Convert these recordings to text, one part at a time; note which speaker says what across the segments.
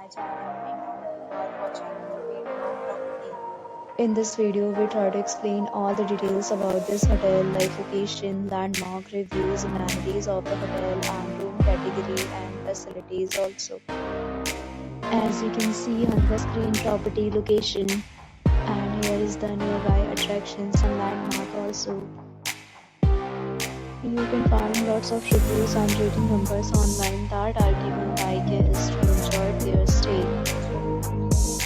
Speaker 1: my channel and you are watching the video of property.
Speaker 2: In this video, we try to explain all the details about this hotel, like location, landmark, reviews, amenities of the hotel, and room category and facilities also. As you can see on the screen, property location, and here is the nearby attractions and landmark also. You can find lots of reviews and rating numbers online that are given by guests who enjoyed their stay.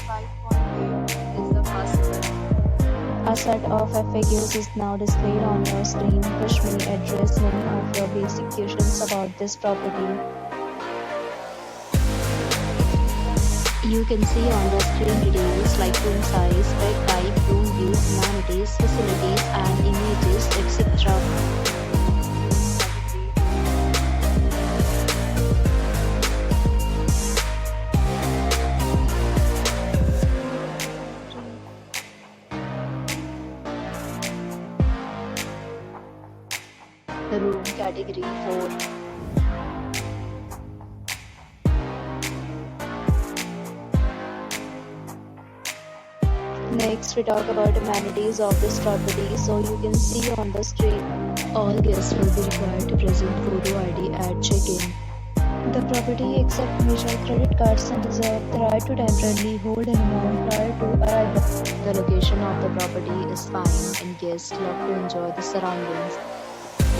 Speaker 1: 5.8 is the fastest.
Speaker 2: A set of FAQs is now displayed on your screen, which may address many of your basic questions about this property. You can see on the screen details like room size, bed type, room view, amenities, facilities, and images, etc. The room category 4. Next, we talk about amenities of this property. So you can see on the screen, all guests will be required to present photo ID at check-in. The property accepts major credit cards and reserves the right to temporarily hold an amount prior to arrival. The location of the property is fine and guests love to enjoy the surroundings.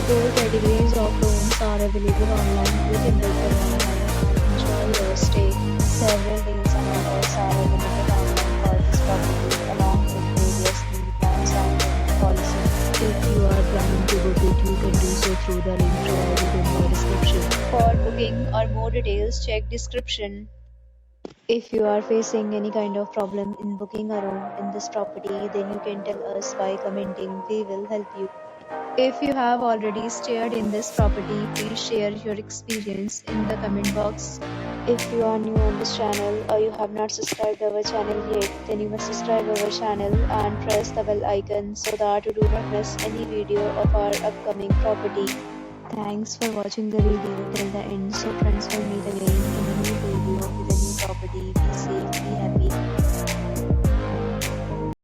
Speaker 2: 4 categories of rooms are available online. You can book them online and enjoy your stay. Several deals and offers are available online for this property, along with various meal plans and payment policies. If you are planning to book it, you can do so through the link provided in the description. For booking or more details, check description. If you are facing any kind of problem in booking a room in this property, then you can tell us by commenting. We will help you. If you have already stayed in this property, please share your experience in the comment box. If you are new on this channel or you have not subscribed our channel yet, then you must subscribe our channel and press the bell icon so that you do not miss any video of our upcoming property. Thanks for watching the video till the end. So friends, will meet again in a new video with a new property. Be safe, be happy.